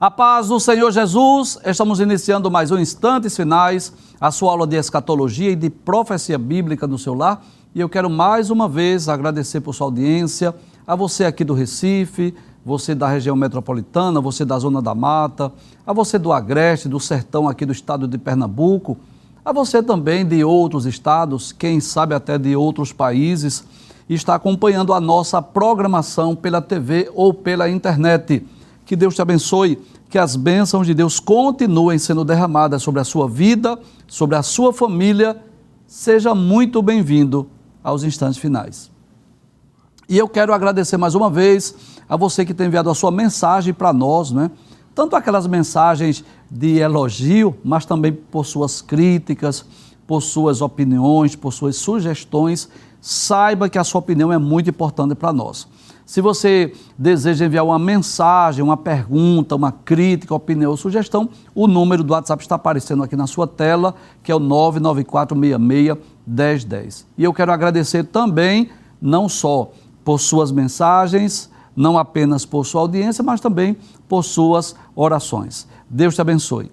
A paz do Senhor Jesus, estamos iniciando mais um Instantes Finais, a sua aula de escatologia e de profecia bíblica no seu lar. E eu quero mais uma vez agradecer por sua audiência, a você aqui do Recife, você da região metropolitana, você da Zona da Mata, a você do Agreste, do Sertão aqui do estado de Pernambuco, a você também de outros estados, quem sabe até de outros países, e está acompanhando a nossa programação pela TV ou pela internet. Que Deus te abençoe, que as bênçãos de Deus continuem sendo derramadas sobre a sua vida, sobre a sua família. Seja muito bem-vindo aos Instantes Finais. E eu quero agradecer mais uma vez a você que tem enviado a sua mensagem para nós, né? Tanto aquelas mensagens de elogio, mas também por suas críticas, por suas opiniões, por suas sugestões. Saiba que a sua opinião é muito importante para nós. Se você deseja enviar uma mensagem, uma pergunta, uma crítica, opinião ou sugestão, o número do WhatsApp está aparecendo aqui na sua tela, que é o 994661010. E eu quero agradecer também, não só por suas mensagens, não apenas por sua audiência, mas também por suas orações. Deus te abençoe.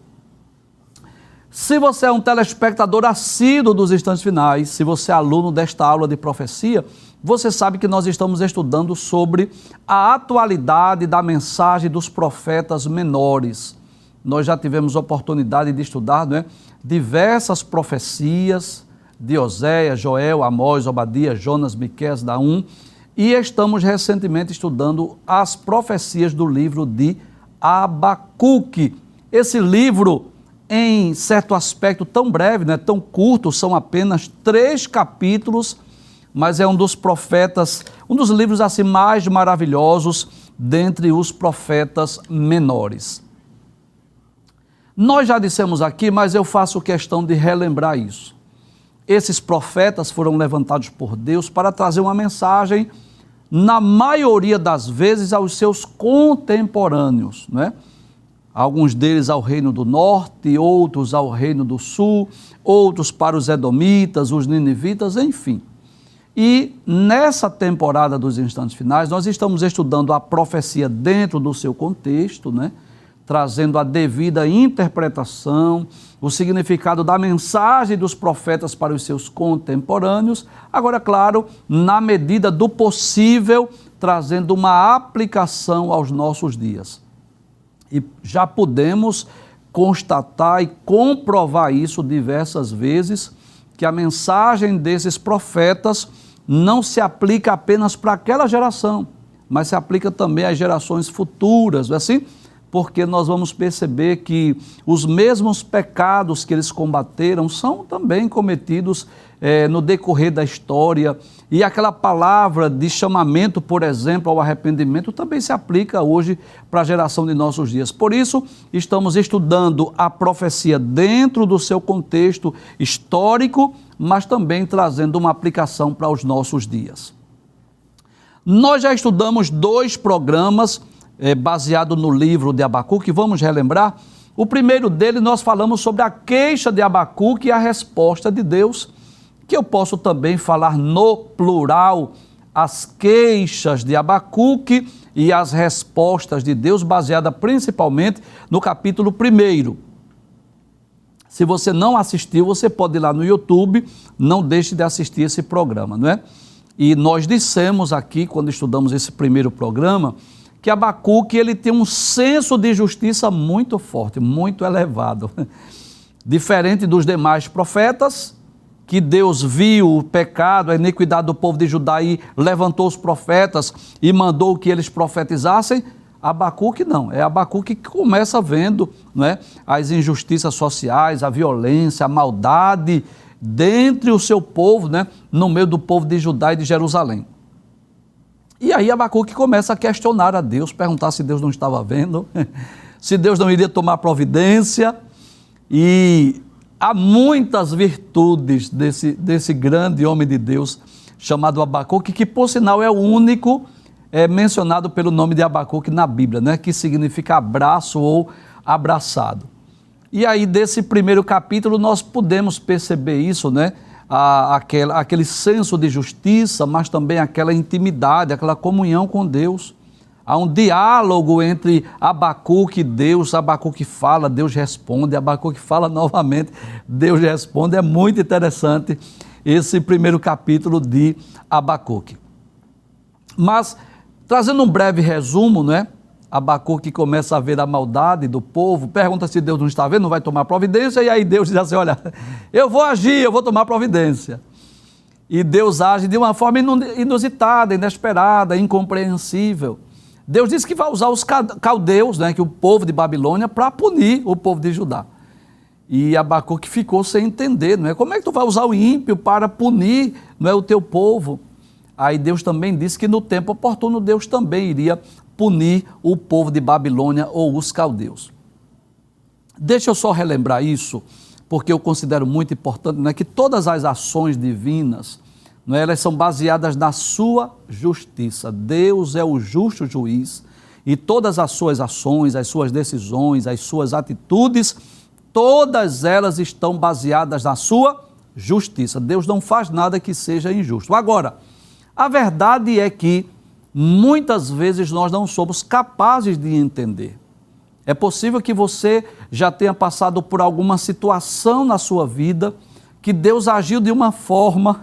Se você é um telespectador assíduo dos Instantes Finais, se você é aluno desta aula de profecia, você sabe que nós estamos estudando sobre a atualidade da mensagem dos profetas menores. Nós já tivemos oportunidade de estudar, diversas profecias de Oséias, Joel, Amós, Obadias, Jonas, Miqueias, Naum, e estamos recentemente estudando as profecias do livro de Abacuque. Esse livro, em certo aspecto tão breve, tão curto, são apenas 3 capítulos, mas é um dos profetas, um dos livros assim mais maravilhosos dentre os profetas menores. Nós já dissemos aqui, mas eu faço questão de relembrar isso. Esses profetas foram levantados por Deus para trazer uma mensagem, na maioria das vezes, aos seus contemporâneos, Alguns deles ao reino do norte, outros ao reino do sul, outros para os edomitas, os ninivitas, enfim. E nessa temporada dos Instantes Finais, nós estamos estudando a profecia dentro do seu contexto, trazendo a devida interpretação, o significado da mensagem dos profetas para os seus contemporâneos. Agora, claro, na medida do possível, trazendo uma aplicação aos nossos dias. E já podemos constatar e comprovar isso diversas vezes, que a mensagem desses profetas não se aplica apenas para aquela geração, mas se aplica também às gerações futuras, não é assim? Porque nós vamos perceber que os mesmos pecados que eles combateram são também cometidos no decorrer da história, e aquela palavra de chamamento, por exemplo, ao arrependimento, também se aplica hoje para a geração de nossos dias. Por isso, estamos estudando a profecia dentro do seu contexto histórico, mas também trazendo uma aplicação para os nossos dias. Nós já estudamos 2 programas baseados no livro de Abacuque, vamos relembrar. O primeiro dele nós falamos sobre a queixa de Abacuque e a resposta de Deus, que eu posso também falar no plural, as queixas de Abacuque e as respostas de Deus, baseada principalmente no capítulo 1. Se você não assistiu, você pode ir lá no YouTube, não deixe de assistir esse programa, E nós dissemos aqui, quando estudamos esse primeiro programa, que Abacuque ele tem um senso de justiça muito forte, muito elevado. Diferente dos demais profetas, que Deus viu o pecado, a iniquidade do povo de Judá e levantou os profetas e mandou que eles profetizassem, Abacuque não. É Abacuque que começa vendo as injustiças sociais, a violência, a maldade dentre o seu povo, no meio do povo de Judá e de Jerusalém. E aí Abacuque começa a questionar a Deus, perguntar se Deus não estava vendo, se Deus não iria tomar providência. E há muitas virtudes desse grande homem de Deus chamado Abacuque, que por sinal é o único mencionado pelo nome de Abacuque na Bíblia, que significa abraço ou abraçado. E aí desse primeiro capítulo nós podemos perceber isso, aquele senso de justiça, mas também aquela intimidade, aquela comunhão com Deus, Há um diálogo entre Abacuque e Deus. Abacuque fala, Deus responde. Abacuque fala novamente, Deus responde. É muito interessante esse primeiro capítulo de Abacuque. Mas, trazendo um breve resumo, né? Abacuque começa a ver a maldade do povo, pergunta se Deus não está vendo, não vai tomar providência, e aí Deus diz assim, olha, eu vou agir, eu vou tomar providência. E Deus age de uma forma inusitada, inesperada, incompreensível. Deus diz que vai usar os caldeus, né, que o povo de Babilônia, para punir o povo de Judá. E Abacuque ficou sem entender, não é? Como é que tu vai usar o ímpio para punir, não é, o teu povo? Aí Deus também disse que no tempo oportuno Deus também iria punir o povo de Babilônia ou os caldeus. Deixa eu só relembrar isso, porque eu considero muito importante, não é, que todas as ações divinas, não é, elas são baseadas na sua justiça. Deus é o justo juiz e todas as suas ações, as suas decisões, as suas atitudes, todas elas estão baseadas na sua justiça. Deus não faz nada que seja injusto. Agora, a verdade é que muitas vezes nós não somos capazes de entender. É possível que você já tenha passado por alguma situação na sua vida que Deus agiu de uma forma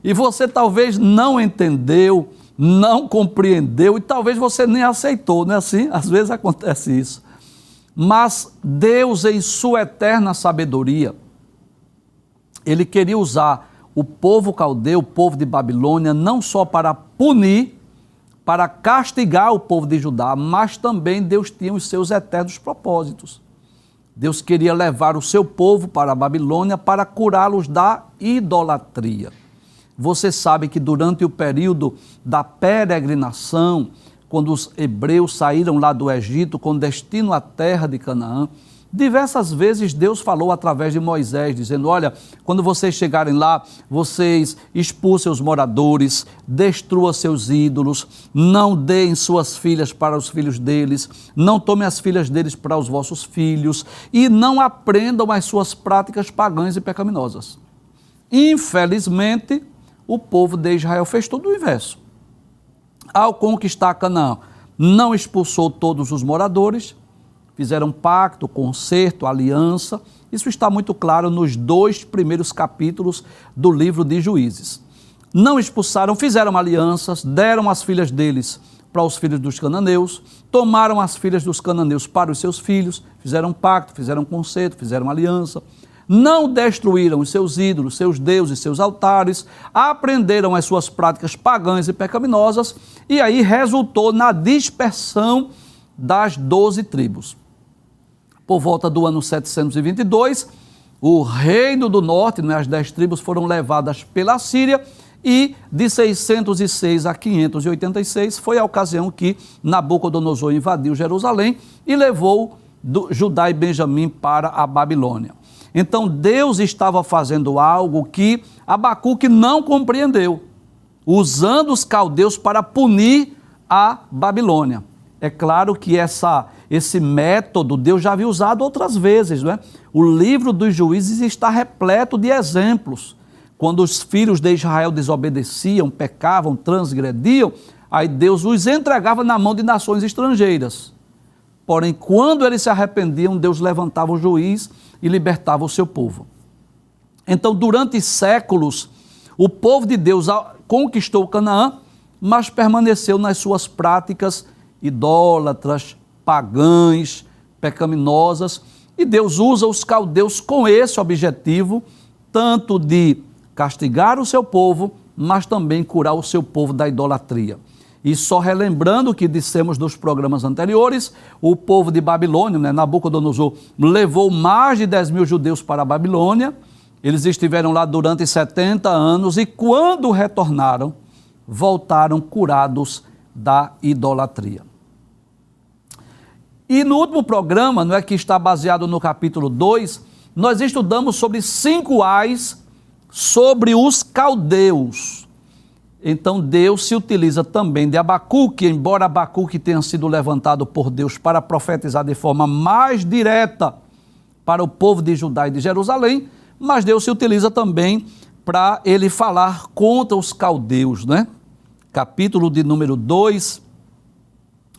e você talvez não entendeu, não compreendeu e talvez você nem aceitou, não é assim? Às vezes acontece isso. Mas Deus, em sua eterna sabedoria, Ele queria usar o povo caldeu, o povo de Babilônia, não só para punir, para castigar o povo de Judá, mas também Deus tinha os seus eternos propósitos. Deus queria levar o seu povo para a Babilônia para curá-los da idolatria. Você sabe que durante o período da peregrinação, quando os hebreus saíram lá do Egito com destino à terra de Canaã, diversas vezes Deus falou através de Moisés, dizendo, olha, quando vocês chegarem lá, vocês expulsem os moradores, destruam seus ídolos, não deem suas filhas para os filhos deles, não tomem as filhas deles para os vossos filhos e não aprendam as suas práticas pagãs e pecaminosas. Infelizmente, o povo de Israel fez tudo o inverso. Ao conquistar Canaã, não expulsou todos os moradores, fizeram pacto, concerto, aliança. Isso está muito claro nos 2 primeiros capítulos do livro de Juízes. Não expulsaram, fizeram alianças, deram as filhas deles para os filhos dos cananeus, tomaram as filhas dos cananeus para os seus filhos, fizeram pacto, fizeram concerto, fizeram aliança. Não destruíram os seus ídolos, seus deuses, seus altares, aprenderam as suas práticas pagãs e pecaminosas, e aí resultou na dispersão das 12 tribos. Por volta do ano 722, o reino do norte, as 10 tribos foram levadas pela Síria e de 606 a 586 foi a ocasião que Nabucodonosor invadiu Jerusalém e levou Judá e Benjamim para a Babilônia. Então Deus estava fazendo algo que Abacuque não compreendeu, usando os caldeus para punir a Babilônia. É claro que esse método Deus já havia usado outras vezes, não é? O livro dos Juízes está repleto de exemplos. Quando os filhos de Israel desobedeciam, pecavam, transgrediam, aí Deus os entregava na mão de nações estrangeiras. Porém, quando eles se arrependiam, Deus levantava o juiz e libertava o seu povo. Então, durante séculos, o povo de Deus conquistou Canaã, mas permaneceu nas suas práticas idólatras, pagãs, pecaminosas, e Deus usa os caldeus com esse objetivo, tanto de castigar o seu povo, mas também curar o seu povo da idolatria. E só relembrando o que dissemos nos programas anteriores, o povo de Babilônia, Nabucodonosor, levou mais de 10 mil judeus para a Babilônia, eles estiveram lá durante 70 anos e quando retornaram, voltaram curados da idolatria. E no último programa, que está baseado no capítulo 2, nós estudamos sobre 5 ais sobre os caldeus. Então Deus se utiliza também de Abacuque, embora Abacuque tenha sido levantado por Deus para profetizar de forma mais direta para o povo de Judá e de Jerusalém, mas Deus se utiliza também para ele falar contra os caldeus, Capítulo de número 2,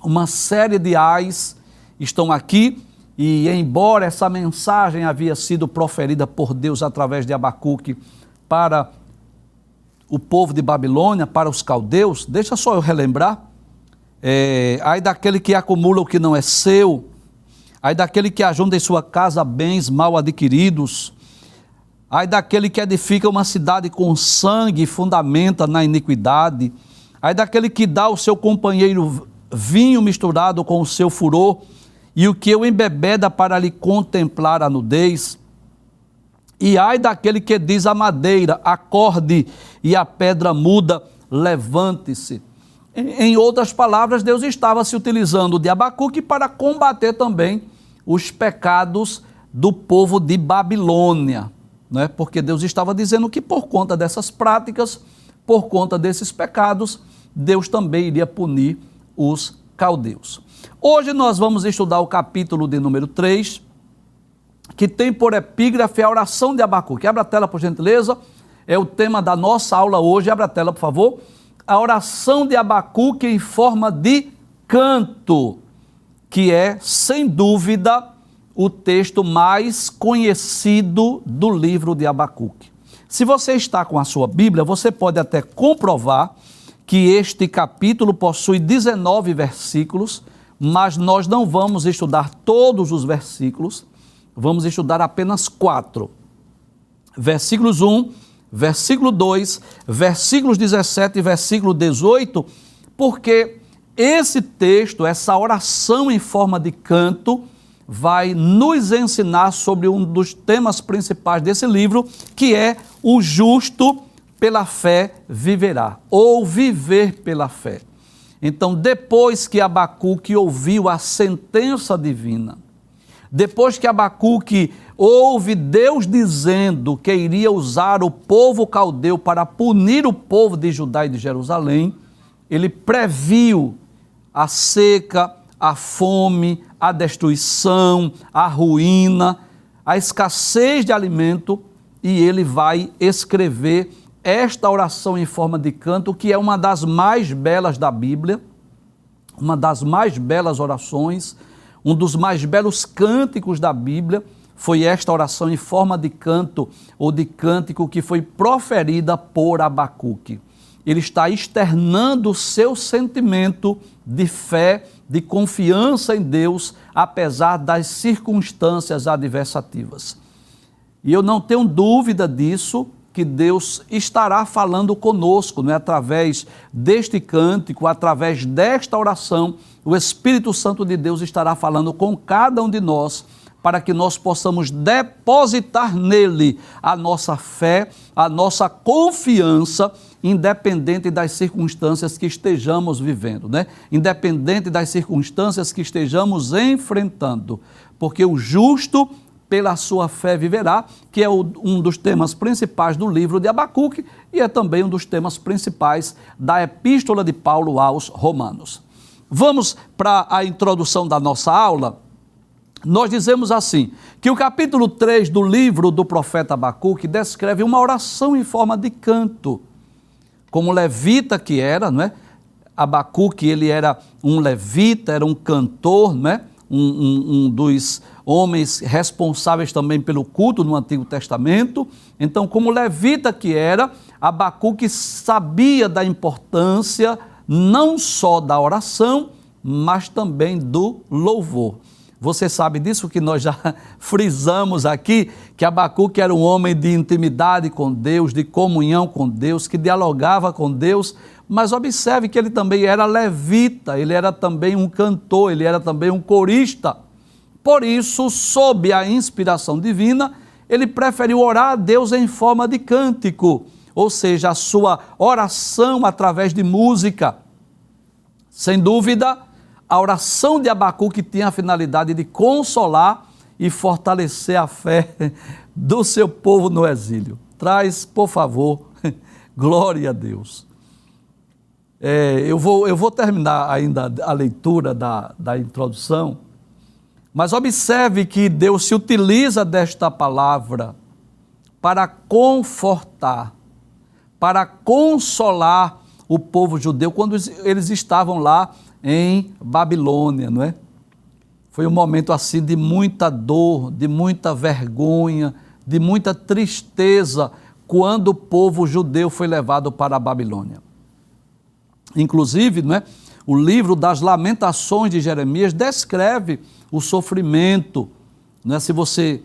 Uma série de ais estão aqui, e embora essa mensagem havia sido proferida por Deus através de Abacuque para o povo de Babilônia, para os caldeus, deixa só eu relembrar, ai daquele que acumula o que não é seu, ai daquele que ajunta em sua casa bens mal adquiridos, ai daquele que edifica uma cidade com sangue e fundamenta na iniquidade, ai daquele que dá ao seu companheiro vinho misturado com o seu furor, e o que o embebeda para lhe contemplar a nudez. E ai daquele que diz à madeira, acorde, e a pedra muda, levante-se. Em outras palavras, Deus estava se utilizando de Abacuque para combater também os pecados do povo de Babilônia, né? Porque Deus estava dizendo que por conta dessas práticas, por conta desses pecados, Deus também iria punir os caldeus. Hoje nós vamos estudar o capítulo de número 3, que tem por epígrafe a oração de Abacuque. Abra a tela, por gentileza, é o tema da nossa aula hoje. Abra a tela, por favor. A oração de Abacuque em forma de canto, que é, sem dúvida, o texto mais conhecido do livro de Abacuque. Se você está com a sua Bíblia, você pode até comprovar que este capítulo possui 19 versículos, mas nós não vamos estudar todos os versículos, vamos estudar apenas 4. Versículos 1, versículo 2, versículos 17 e versículo 18, porque esse texto, essa oração em forma de canto, vai nos ensinar sobre um dos temas principais desse livro, que é o justo pela fé viverá, ou viver pela fé. Então, depois que Abacuque ouviu a sentença divina, depois que Abacuque ouve Deus dizendo que iria usar o povo caldeu para punir o povo de Judá e de Jerusalém, ele previu a seca, a fome, a destruição, a ruína, a escassez de alimento, e ele vai escrever esta oração em forma de canto, que é uma das mais belas da Bíblia, uma das mais belas orações, um dos mais belos cânticos da Bíblia, foi esta oração em forma de canto ou de cântico que foi proferida por Abacuque. Ele está externando o seu sentimento de fé, de confiança em Deus, apesar das circunstâncias adversativas. E eu não tenho dúvida disso, que Deus estará falando conosco, né? Através deste cântico, através desta oração, o Espírito Santo de Deus estará falando com cada um de nós, para que nós possamos depositar nele a nossa fé, a nossa confiança, independente das circunstâncias que estejamos vivendo, né? Independente das circunstâncias que estejamos enfrentando, porque o justo pela sua fé viverá, que é um dos temas principais do livro de Abacuque e é também um dos temas principais da epístola de Paulo aos Romanos. Vamos para a introdução da nossa aula. Nós dizemos assim, que o capítulo 3 do livro do profeta Abacuque descreve uma oração em forma de canto. Como levita que era, não é? Abacuque, ele era um levita, era um cantor, não é? Um dos homens responsáveis também pelo culto no Antigo Testamento. Então, como levita que era, Abacuque sabia da importância não só da oração, mas também do louvor. Você sabe disso que nós já frisamos aqui, que Abacuque era um homem de intimidade com Deus, de comunhão com Deus, que dialogava com Deus, mas observe que ele também era levita, ele era também um cantor, ele era também um corista. Por isso, sob a inspiração divina, ele preferiu orar a Deus em forma de cântico, ou seja, a sua oração através de música. Sem dúvida, a oração de Abacuque tinha a finalidade de consolar e fortalecer a fé do seu povo no exílio. Traz, por favor, glória a Deus. Eu vou terminar ainda a leitura da introdução, mas observe que Deus se utiliza desta palavra para confortar, para consolar o povo judeu quando eles estavam lá em Babilônia, não é? Foi um momento assim de muita dor, de muita vergonha, de muita tristeza, quando o povo judeu foi levado para a Babilônia. Inclusive, não é? O livro das Lamentações de Jeremias descreve o sofrimento, não é? Se você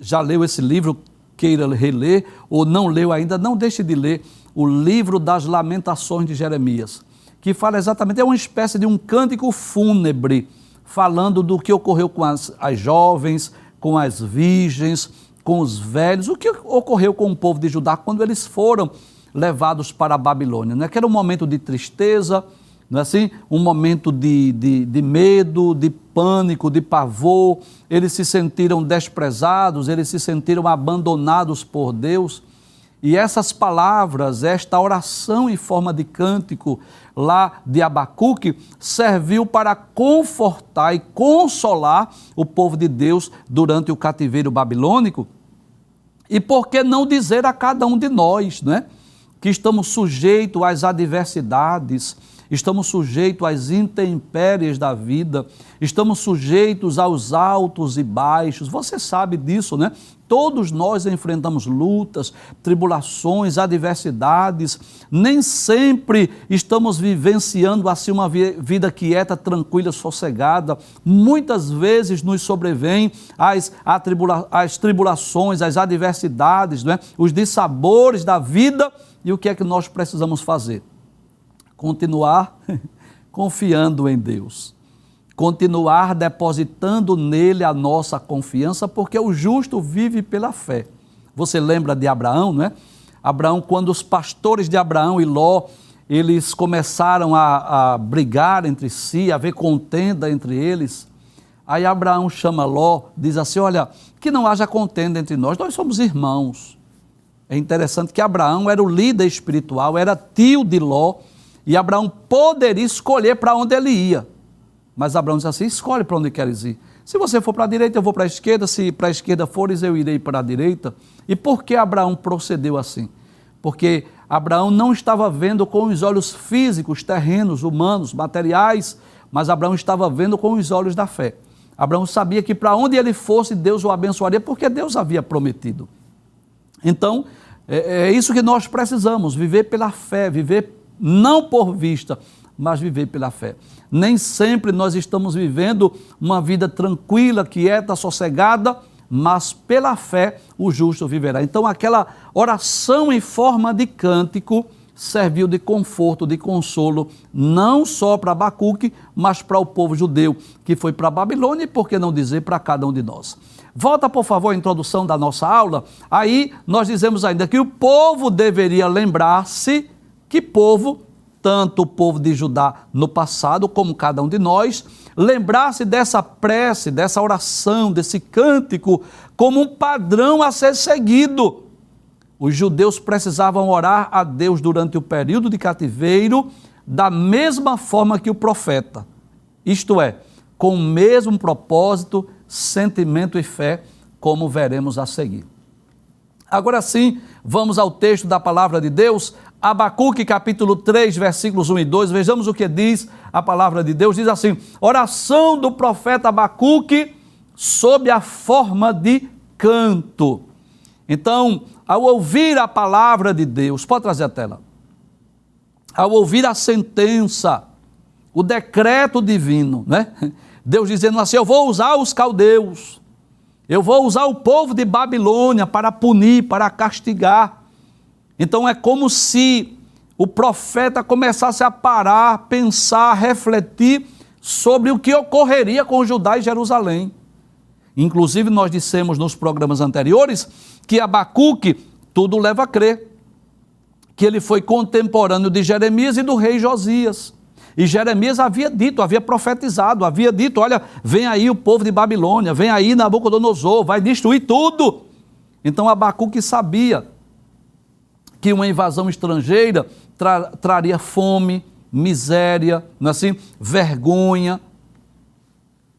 já leu esse livro, queira reler, ou não leu ainda, não deixe de ler o livro das Lamentações de Jeremias, que fala exatamente, é uma espécie de um cântico fúnebre, falando do que ocorreu com as jovens, com as virgens, com os velhos, o que ocorreu com o povo de Judá quando eles foram levados para a Babilônia. Não é que era um momento de tristeza, não é assim? Um momento de medo, de pânico, de pavor, eles se sentiram desprezados, eles se sentiram abandonados por Deus. E essas palavras, esta oração em forma de cântico lá de Abacuque, serviu para confortar e consolar o povo de Deus durante o cativeiro babilônico. E por que não dizer a cada um de nós, né, que estamos sujeitos às adversidades, estamos sujeitos às intempéries da vida, estamos sujeitos aos altos e baixos. Você sabe disso, né? Todos nós enfrentamos lutas, tribulações, adversidades. Nem sempre estamos vivenciando assim uma vida quieta, tranquila, sossegada. Muitas vezes nos sobrevêm as tribulações, as adversidades, né? Os dissabores da vida. E o que é que nós precisamos fazer? Continuar confiando em Deus, continuar depositando nele a nossa confiança, porque o justo vive pela fé. Você lembra de Abraão, não é? Abraão, quando os pastores de Abraão e Ló, eles começaram a brigar entre si, a haver contenda entre eles, aí Abraão chama Ló, diz assim, olha, que não haja contenda entre nós somos irmãos. É interessante que Abraão era o líder espiritual, era tio de Ló, e Abraão poderia escolher para onde ele ia. Mas Abraão disse assim, escolhe para onde queres ir. Se você for para a direita, eu vou para a esquerda. Se para a esquerda fores, eu irei para a direita. E por que Abraão procedeu assim? Porque Abraão não estava vendo com os olhos físicos, terrenos, humanos, materiais, mas Abraão estava vendo com os olhos da fé. Abraão sabia que para onde ele fosse, Deus o abençoaria, porque Deus havia prometido. Então, é isso que nós precisamos, viver pela fé, viver não por vista, mas viver pela fé. Nem sempre nós estamos vivendo uma vida tranquila, quieta, sossegada, mas pela fé o justo viverá. Então aquela oração em forma de cântico serviu de conforto, de consolo, não só para Abacuque, mas para o povo judeu, que foi para a Babilônia, e por que não dizer para cada um de nós. Volta, por favor, a introdução da nossa aula. Aí nós dizemos ainda que o povo deveria lembrar-se. Que povo, tanto o povo de Judá no passado, como cada um de nós, lembrar-se dessa prece, dessa oração, desse cântico, como um padrão a ser seguido. Os judeus precisavam orar a Deus durante o período de cativeiro, da mesma forma que o profeta, isto é, com o mesmo propósito, sentimento e fé, como veremos a seguir. Agora sim, vamos ao texto da palavra de Deus, Abacuque capítulo 3, versículos 1 e 2, vejamos o que diz a palavra de Deus, diz assim, oração do profeta Abacuque sob a forma de canto. Então, ao ouvir a palavra de Deus, pode trazer a tela, ao ouvir a sentença, o decreto divino, né? Deus dizendo assim, eu vou usar os caldeus, eu vou usar o povo de Babilônia para punir, para castigar. Então é como se o profeta começasse a parar, pensar, refletir sobre o que ocorreria com Judá e Jerusalém. Inclusive nós dissemos nos programas anteriores que Abacuque tudo leva a crer, que ele foi contemporâneo de Jeremias e do rei Josias. E Jeremias havia dito, havia profetizado, havia dito, olha, vem aí o povo de Babilônia, vem aí Nabucodonosor, vai destruir tudo. Então Abacuque sabia que uma invasão estrangeira traria fome, miséria, não é assim? Vergonha.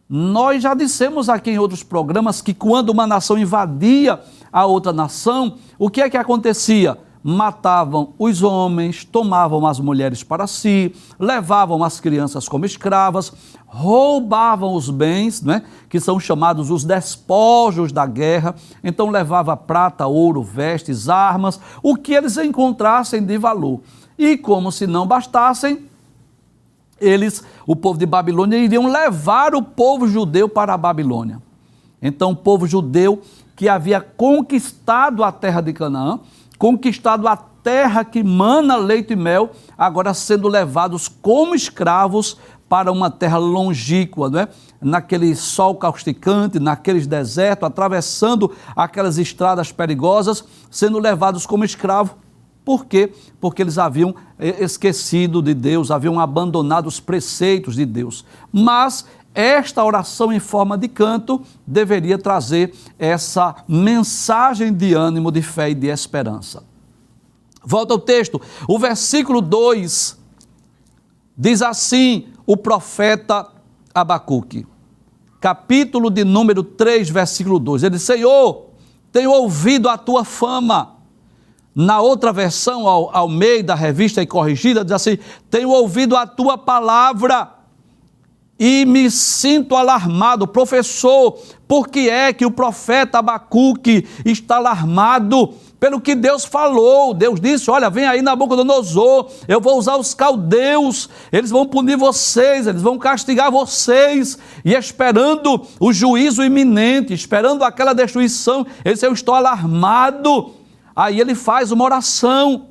Nós já dissemos aqui em outros programas que quando uma nação invadia a outra nação, o que é que acontecia? matavam os homens, tomavam as mulheres para si, levavam as crianças como escravas, roubavam os bens, né, que são chamados os despojos da guerra. Então levava prata, ouro, vestes, armas, o que eles encontrassem de valor. E como se não bastassem, o povo de Babilônia, iriam levar o povo judeu para a Babilônia. Então o povo judeu que havia conquistado a terra de Canaã, conquistado a terra que mana leite e mel, agora sendo levados como escravos para uma terra longínqua, não é? Naquele sol causticante, naqueles desertos, atravessando aquelas estradas perigosas, sendo levados como escravos. Por quê? Porque eles haviam esquecido de Deus, haviam abandonado os preceitos de Deus. Mas esta oração em forma de canto deveria trazer essa mensagem de ânimo, de fé e de esperança. Volta ao texto, o versículo 2 diz assim, o profeta Abacuque, capítulo de número 3, versículo 2, ele diz: Senhor, tenho ouvido a tua fama. Na outra versão, ao meio da revista e corrigida, diz assim: tenho ouvido a tua palavra e me sinto alarmado. Professor, por que é que o profeta Abacuque está alarmado? Pelo que Deus falou. Deus disse: olha, vem aí Nabucodonosor, eu vou usar os caldeus, eles vão punir vocês, eles vão castigar vocês, e esperando o juízo iminente, esperando aquela destruição, ele disse: eu estou alarmado. Aí ele faz uma oração,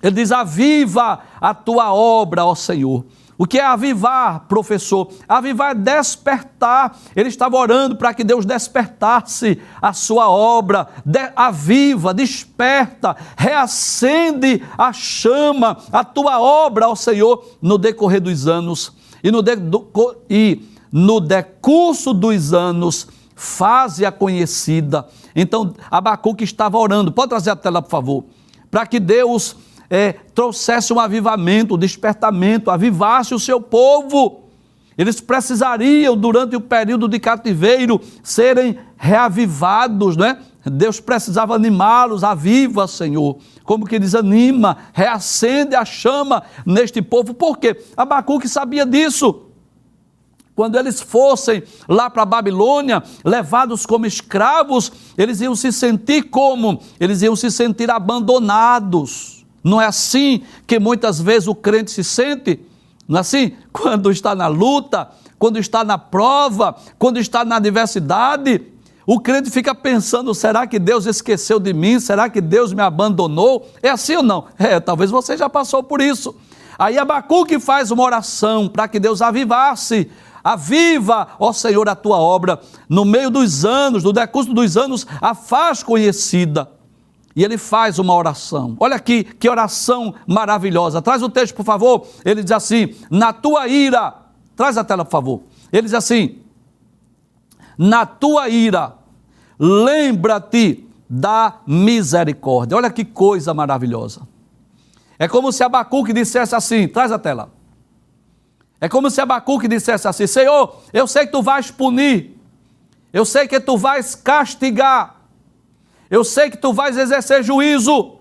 ele diz: aviva a tua obra, ó Senhor. O que é avivar, professor? Avivar é despertar. Ele estava orando para que Deus despertasse a sua obra. Aviva, desperta, reacende a chama, a tua obra, ó Senhor, no decorrer dos anos. E no decurso dos anos, faze-a conhecida. Então, Abacuque estava orando. Pode trazer a tela, por favor? Para que Deus trouxesse um avivamento, um despertamento, avivasse o seu povo. Eles precisariam, durante o período de cativeiro, serem reavivados, né? Deus precisava animá-los. Aviva, Senhor. Como que desanima, reacende a chama neste povo. Por quê? Abacuque sabia disso. Quando eles fossem lá para a Babilônia, levados como escravos, eles iam se sentir como? Eles iam se sentir abandonados. Não é assim que muitas vezes o crente se sente? Não é assim? Quando está na luta, quando está na prova, quando está na adversidade, o crente fica pensando: será que Deus esqueceu de mim? Será que Deus me abandonou? É assim ou não? Talvez você já passou por isso. Aí Abacuque faz uma oração para que Deus avivasse. Aviva, ó Senhor, a tua obra. No meio dos anos, no decurso dos anos, a faz conhecida. E ele faz uma oração. Olha aqui, que oração maravilhosa. Traz o texto, por favor. Ele diz assim: na tua ira, traz a tela, por favor. Ele diz assim: na tua ira, lembra-te da misericórdia. Olha que coisa maravilhosa. É como se Abacuque dissesse assim, traz a tela. É como se Abacuque dissesse assim: Senhor, eu sei que tu vais punir, eu sei que tu vais castigar, eu sei que tu vais exercer juízo,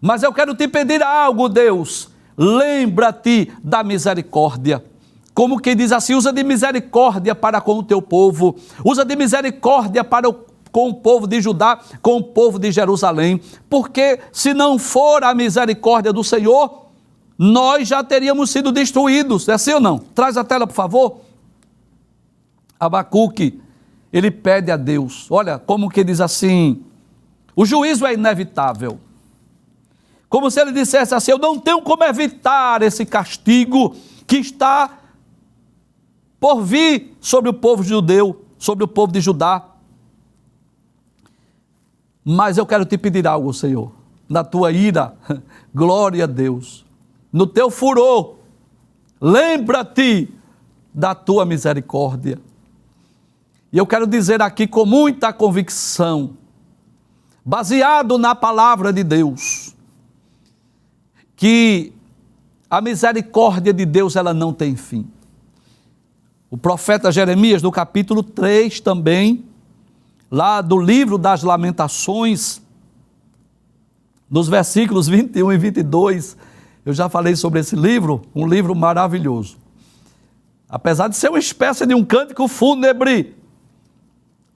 mas eu quero te pedir algo, Deus. Lembra-te da misericórdia. Como quem diz assim: usa de misericórdia para com o teu povo, usa de misericórdia com o povo de Judá, com o povo de Jerusalém, porque se não for a misericórdia do Senhor, nós já teríamos sido destruídos. É assim ou não? Traz a tela, por favor. Abacuque, ele pede a Deus, olha, como que diz assim: o juízo é inevitável. Como se ele dissesse assim: eu não tenho como evitar esse castigo que está por vir sobre o povo judeu, sobre o povo de Judá. Mas eu quero te pedir algo, Senhor. Na tua ira, glória a Deus. No teu furor, lembra-te da tua misericórdia. E eu quero dizer aqui com muita convicção, baseado na palavra de Deus, que a misericórdia de Deus, ela não tem fim. O profeta Jeremias, no capítulo 3 também, lá do livro das Lamentações, nos versículos 21 e 22, eu já falei sobre esse livro, um livro maravilhoso. Apesar de ser uma espécie de um cântico fúnebre,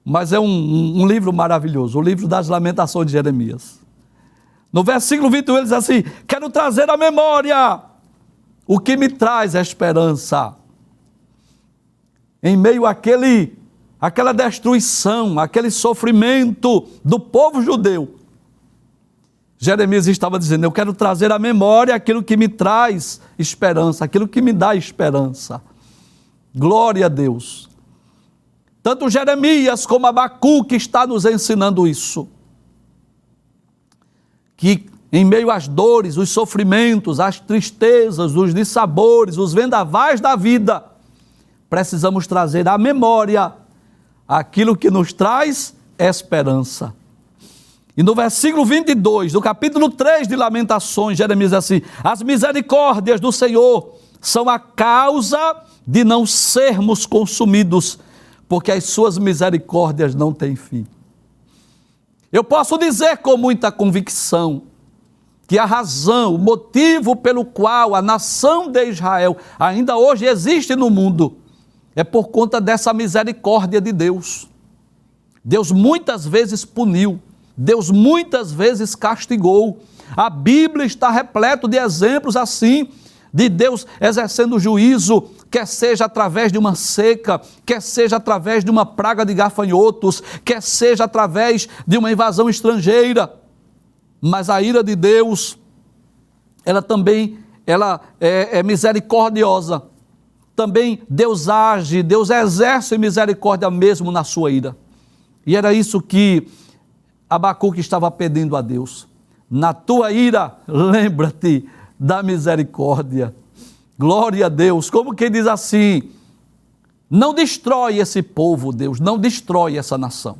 mas é um livro maravilhoso, o livro das Lamentações de Jeremias. No versículo 21 ele diz assim: quero trazer à memória o que me traz a esperança. Em meio àquela destruição, aquele sofrimento do povo judeu, Jeremias estava dizendo: eu quero trazer à memória aquilo que me traz esperança, aquilo que me dá esperança. Glória a Deus. Tanto Jeremias como Abacuque está nos ensinando isso. Que em meio às dores, os sofrimentos, as tristezas, os dissabores, os vendavais da vida, precisamos trazer à memória aquilo que nos traz esperança. E no versículo 22, do capítulo 3 de Lamentações, Jeremias diz assim: as misericórdias do Senhor são a causa de não sermos consumidos, porque as suas misericórdias não têm fim. Eu posso dizer com muita convicção que a razão, o motivo pelo qual a nação de Israel ainda hoje existe no mundo é por conta dessa misericórdia de Deus. Deus muitas vezes puniu, Deus muitas vezes castigou. A Bíblia está repleta de exemplos assim, de Deus exercendo juízo, quer seja através de uma seca, quer seja através de uma praga de gafanhotos, quer seja através de uma invasão estrangeira. Mas a ira de Deus, ela também é misericordiosa. Também Deus age, Deus exerce misericórdia mesmo na sua ira. E era isso que Abacuque estava pedindo a Deus: na tua ira, lembra-te da misericórdia. Glória a Deus. Como quem diz assim: não destrói esse povo, Deus, não destrói essa nação.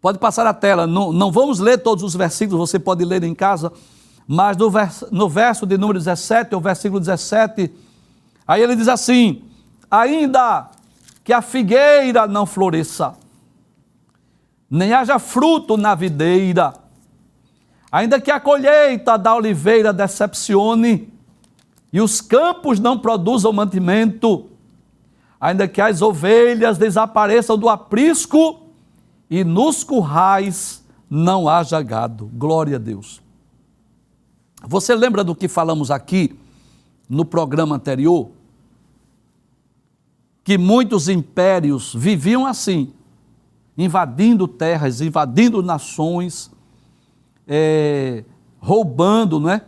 Pode passar a tela, não vamos ler todos os versículos, você pode ler em casa, mas no verso de número 17, ou versículo 17, aí ele diz assim: ainda que a figueira não floresça, nem haja fruto na videira, ainda que a colheita da oliveira decepcione, e os campos não produzam mantimento, ainda que as ovelhas desapareçam do aprisco, e nos currais não haja gado. Glória a Deus. Você lembra do que falamos aqui no programa anterior? Que muitos impérios viviam assim, invadindo terras, invadindo nações, roubando, não é?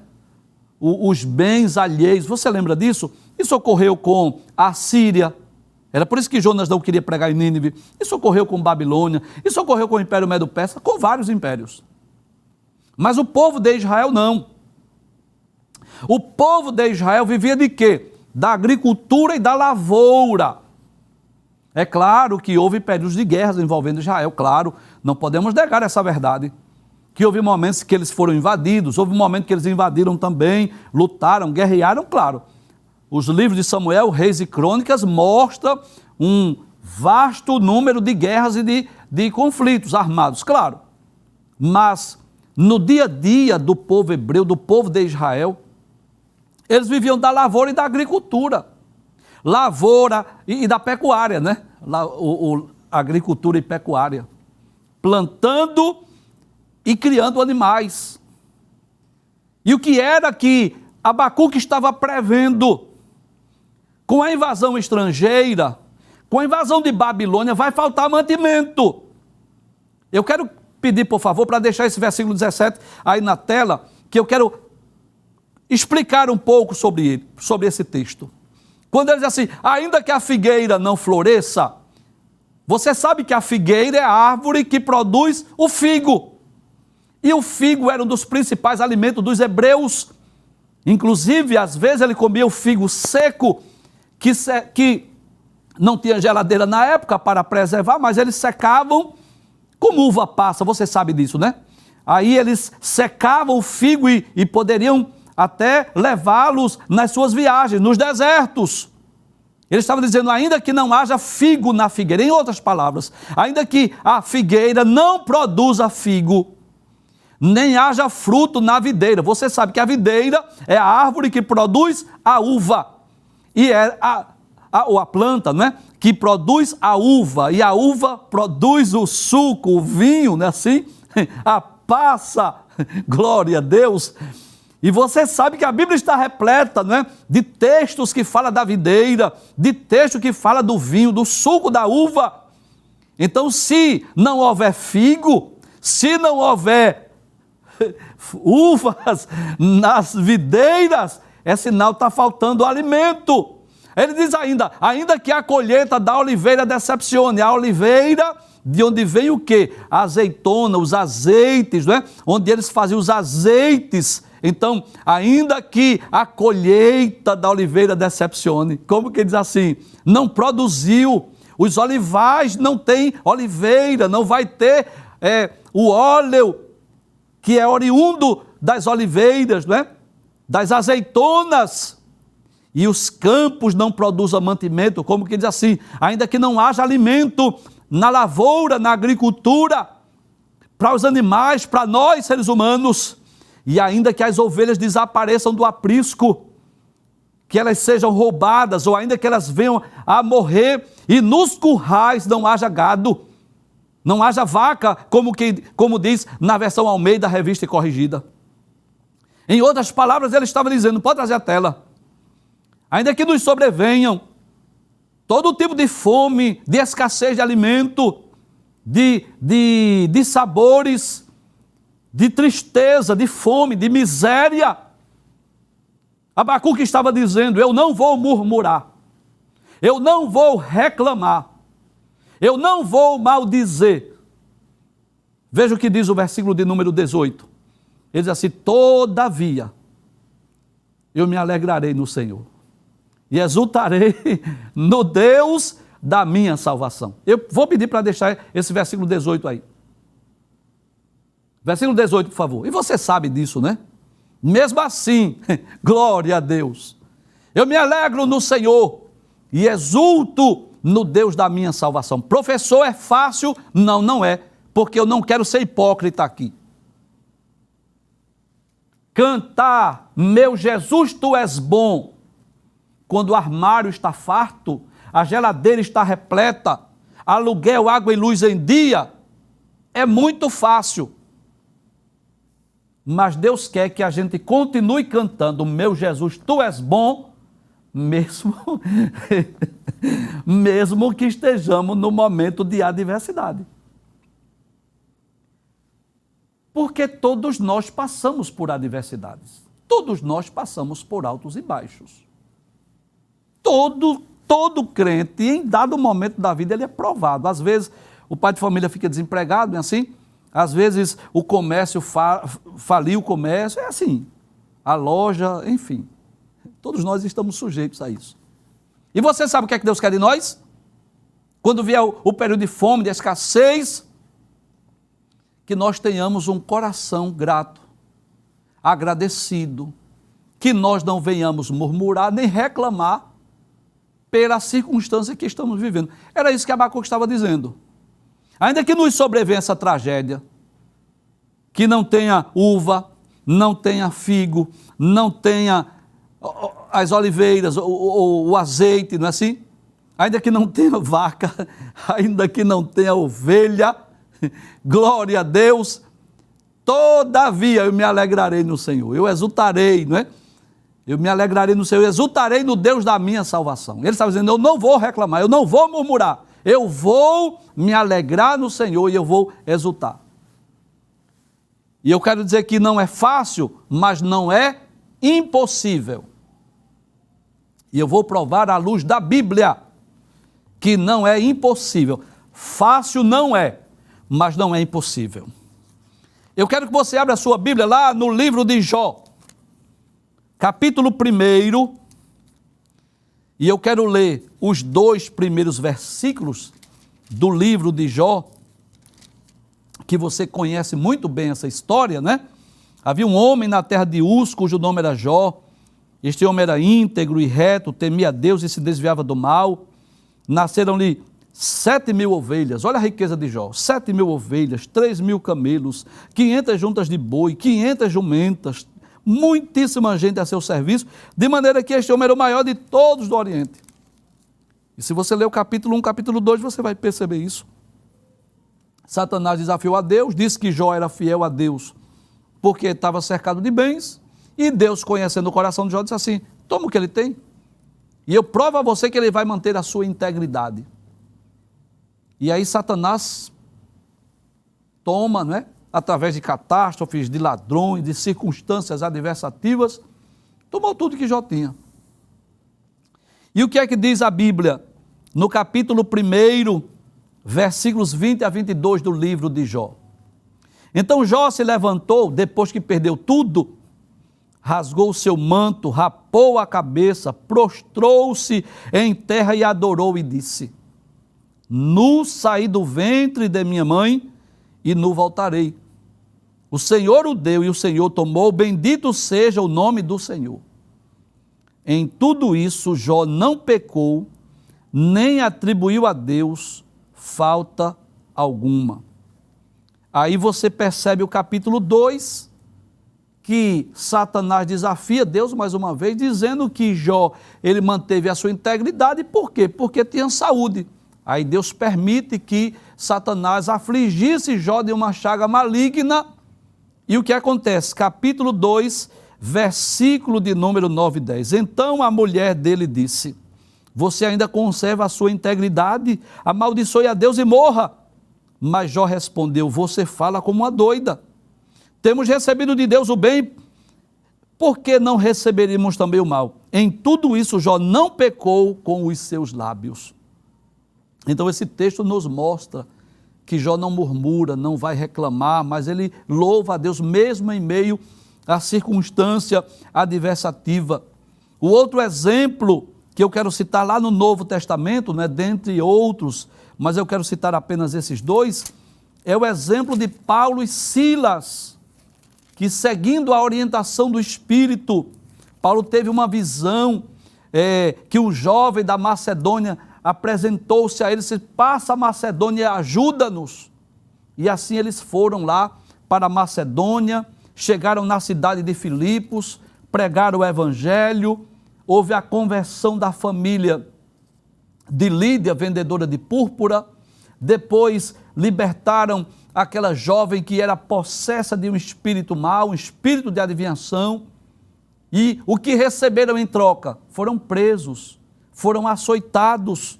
Os bens alheios. Você lembra disso? Isso ocorreu com a Síria. Era por isso que Jonas não queria pregar em Nínive. Isso ocorreu com Babilônia. Isso ocorreu com o Império Medo-Persa, com vários impérios. Mas o povo de Israel não. O povo de Israel vivia de quê? Da agricultura e da lavoura. É claro que houve períodos de guerras envolvendo Israel, claro, não podemos negar essa verdade. Que houve momentos que eles foram invadidos, houve momentos que eles invadiram também, lutaram, guerrearam, claro. Os livros de Samuel, Reis e Crônicas mostram um vasto número de guerras e de conflitos armados, claro. Mas no dia a dia do povo hebreu, do povo de Israel, eles viviam da lavoura e da agricultura. Lavoura e da pecuária, né? Agricultura e pecuária. Plantando e criando animais. E o que era que Abacuque estava prevendo? Com a invasão estrangeira, com a invasão de Babilônia, vai faltar mantimento. Eu quero pedir, por favor, para deixar esse versículo 17 aí na tela, que eu quero explicar um pouco sobre ele, sobre esse texto. Quando ele diz assim: ainda que a figueira não floresça, você sabe que a figueira é a árvore que produz o figo. E o figo era um dos principais alimentos dos hebreus. Inclusive, às vezes ele comia o figo seco, que não tinha geladeira na época para preservar, mas eles secavam como uva passa, você sabe disso, né? Aí eles secavam o figo e poderiam até levá-los nas suas viagens, nos desertos. Ele estava dizendo: ainda que não haja figo na figueira, em outras palavras, ainda que a figueira não produza figo, nem haja fruto na videira. Você sabe que a videira é a árvore que produz a uva. E é a planta, não é? Que produz a uva. E a uva produz o suco, o vinho, não é assim? A passa, glória a Deus. E você sabe que a Bíblia está repleta, não é? De textos que falam da videira, de texto que fala do vinho, do suco da uva. Então, se não houver figo, se não houver uvas nas videiras, é sinal que está faltando alimento. Ele diz ainda que a colheita da oliveira decepcione. A oliveira, de onde vem o quê? A azeitona, os azeites, não é? Onde eles faziam os azeites. Então, ainda que a colheita da oliveira decepcione, como que diz assim? Não produziu, os olivais não tem oliveira, não vai ter o óleo que é oriundo das oliveiras, não é? Das azeitonas. E os campos não produzem mantimento, como que diz assim? Ainda que não haja alimento na lavoura, na agricultura, para os animais, para nós seres humanos, e ainda que as ovelhas desapareçam do aprisco, que elas sejam roubadas, ou ainda que elas venham a morrer, e nos currais não haja gado, não haja vaca, como diz na versão Almeida, revista e corrigida. Em outras palavras, ele estava dizendo, pode trazer a tela, ainda que nos sobrevenham todo tipo de fome, de escassez de alimento, de sabores, de tristeza, de fome, de miséria. Abacuque estava dizendo, eu não vou murmurar, eu não vou reclamar, eu não vou maldizer. Veja o que diz o versículo de número 18. Ele diz assim, todavia, eu me alegrarei no Senhor e exultarei no Deus da minha salvação. Eu vou pedir para deixar esse versículo 18 aí. Versículo 18, por favor. E você sabe disso, né? Mesmo assim, glória a Deus. Eu me alegro no Senhor e exulto no Deus da minha salvação. Professor, é fácil? Não, não é, porque eu não quero ser hipócrita aqui. Cantar, meu Jesus, tu és bom, quando o armário está farto, a geladeira está repleta, aluguel, água e luz em dia, é muito fácil. Mas Deus quer que a gente continue cantando, meu Jesus, tu és bom, mesmo que estejamos no momento de adversidade. Porque todos nós passamos por adversidades. Todos nós passamos por altos e baixos. Todo crente, em dado momento da vida, ele é provado. Às vezes, o pai de família fica desempregado, não é assim? Às vezes, o comércio faliu o comércio, é assim. A loja, enfim. Todos nós estamos sujeitos a isso. E você sabe o que é que Deus quer de nós? Quando vier o período de fome, de escassez, que nós tenhamos um coração grato, agradecido, que nós não venhamos murmurar nem reclamar pela circunstância que estamos vivendo. Era isso que Abacuque estava dizendo. Ainda que nos sobrevenha essa tragédia, que não tenha uva, não tenha figo, não tenha as oliveiras, o azeite, não é assim? Ainda que não tenha vaca, ainda que não tenha ovelha, glória a Deus, todavia eu me alegrarei no Senhor, eu exultarei, não é? Eu me alegrarei no Senhor, eu exultarei no Deus da minha salvação. Ele estava dizendo, eu não vou reclamar, eu não vou murmurar, eu vou me alegrar no Senhor e eu vou exultar. E eu quero dizer que não é fácil, mas não é impossível. E eu vou provar à luz da Bíblia que não é impossível. Fácil não é, mas não é impossível. Eu quero que você abra a sua Bíblia lá no livro de Jó, capítulo 1, e eu quero ler os 2 primeiros versículos do livro de Jó, que você conhece muito bem essa história, né? Havia um homem na terra de Uz, cujo nome era Jó. Este homem era íntegro e reto, temia a Deus e se desviava do mal. Nasceram-lhe 7.000 ovelhas, olha a riqueza de Jó, 7.000 ovelhas, 3.000 camelos, 500 juntas de boi, 500 jumentas, muitíssima gente a seu serviço, de maneira que este homem era o maior de todos do Oriente. E se você ler o capítulo 1, capítulo 2, você vai perceber isso. Satanás desafiou a Deus, disse que Jó era fiel a Deus, porque estava cercado de bens, e Deus, conhecendo o coração de Jó, disse assim: toma o que ele tem, e eu provo a você que ele vai manter a sua integridade. E aí Satanás toma, não é? Através de catástrofes, de ladrões, de circunstâncias adversativas, tomou tudo que Jó tinha. E o que é que diz a Bíblia? No capítulo 1, versículos 20 a 22 do livro de Jó. Então Jó se levantou, depois que perdeu tudo, rasgou o seu manto, rapou a cabeça, prostrou-se em terra e adorou e disse: nu saí do ventre de minha mãe e nu voltarei. O Senhor o deu e o Senhor tomou, bendito seja o nome do Senhor. Em tudo isso Jó não pecou, nem atribuiu a Deus falta alguma. Aí você percebe o capítulo 2, que Satanás desafia Deus mais uma vez, dizendo que Jó, ele manteve a sua integridade. Por quê? Porque tinha saúde. Aí Deus permite que Satanás afligisse Jó de uma chaga maligna. E o que acontece? Capítulo 2, versículo de número 9 e 10. Então a mulher dele disse: você ainda conserva a sua integridade? Amaldiçoe a Deus e morra. Mas Jó respondeu: você fala como uma doida. Temos recebido de Deus o bem, por que não receberíamos também o mal? Em tudo isso Jó não pecou com os seus lábios. Então esse texto nos mostra que Jó não murmura, não vai reclamar, mas ele louva a Deus mesmo em meio à circunstância adversativa. O outro exemplo que eu quero citar lá no Novo Testamento, né, dentre outros, mas eu quero citar apenas esses dois, é o exemplo de Paulo e Silas, que seguindo a orientação do Espírito, Paulo teve uma visão que um jovem da Macedônia apresentou-se a ele e disse: passa a Macedônia e ajuda-nos. E assim eles foram lá para a Macedônia, chegaram na cidade de Filipos, pregaram o Evangelho, houve a conversão da família de Lídia, vendedora de púrpura, depois libertaram aquela jovem que era possessa de um espírito mau, um espírito de adivinhação, e o que receberam em troca? Foram presos, foram açoitados,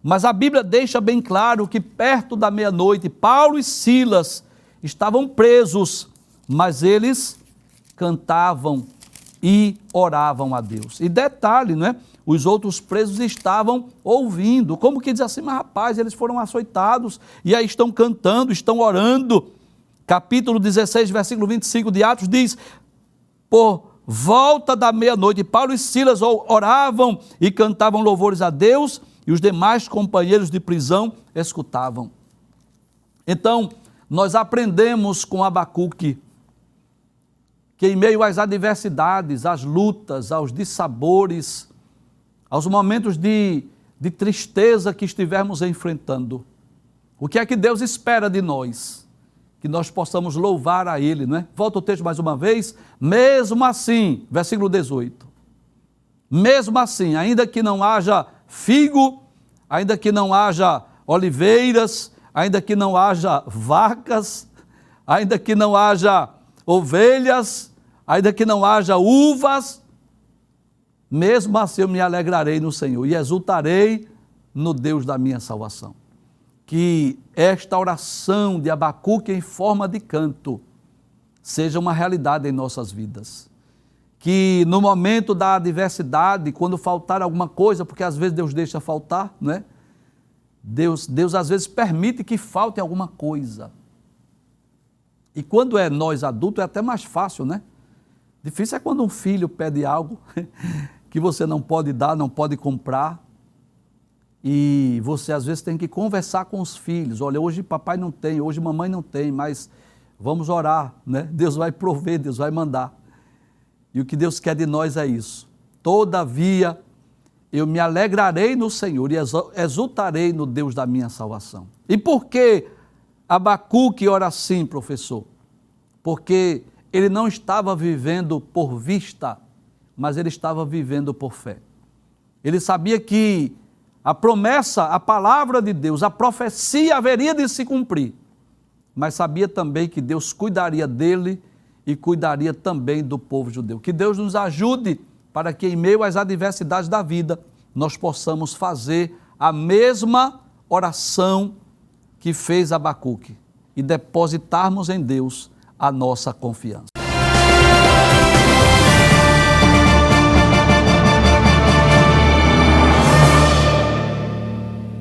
mas a Bíblia deixa bem claro que perto da meia-noite, Paulo e Silas estavam presos, mas eles cantavam e oravam a Deus. E detalhe, não é? Os outros presos estavam ouvindo, como que diz assim: mas rapaz, eles foram açoitados e aí estão cantando, estão orando. Capítulo 16, versículo 25 de Atos diz: por volta da meia-noite, Paulo e Silas oravam e cantavam louvores a Deus, e os demais companheiros de prisão escutavam. Então, nós aprendemos com Abacuque que em meio às adversidades, às lutas, aos dissabores, aos momentos de tristeza que estivermos enfrentando, o que é que Deus espera de nós? Que nós possamos louvar a Ele, não é? Volta o texto mais uma vez. Mesmo assim, versículo 18, mesmo assim, ainda que não haja figo, ainda que não haja oliveiras, ainda que não haja vacas, ainda que não haja ovelhas, ainda que não haja uvas, mesmo assim eu me alegrarei no Senhor e exultarei no Deus da minha salvação. Que esta oração de Abacuque em forma de canto seja uma realidade em nossas vidas. Que no momento da adversidade, quando faltar alguma coisa, porque às vezes Deus deixa faltar, não é? Deus às vezes permite que falte alguma coisa. E quando é nós adultos é até mais fácil, né? Difícil é quando um filho pede algo que você não pode dar, não pode comprar. E você às vezes tem que conversar com os filhos. Olha, hoje papai não tem, hoje mamãe não tem, mas vamos orar, né? Deus vai prover, Deus vai mandar. E o que Deus quer de nós é isso. Todavia, eu me alegrarei no Senhor e exultarei no Deus da minha salvação. E por que Abacuque ora assim, professor? Porque ele não estava vivendo por vista, mas ele estava vivendo por fé. Ele sabia que a promessa, a palavra de Deus, a profecia haveria de se cumprir, mas sabia também que Deus cuidaria dele e cuidaria também do povo judeu. Que Deus nos ajude para que em meio às adversidades da vida, nós possamos fazer a mesma oração que fez Abacuque e depositarmos em Deus a nossa confiança.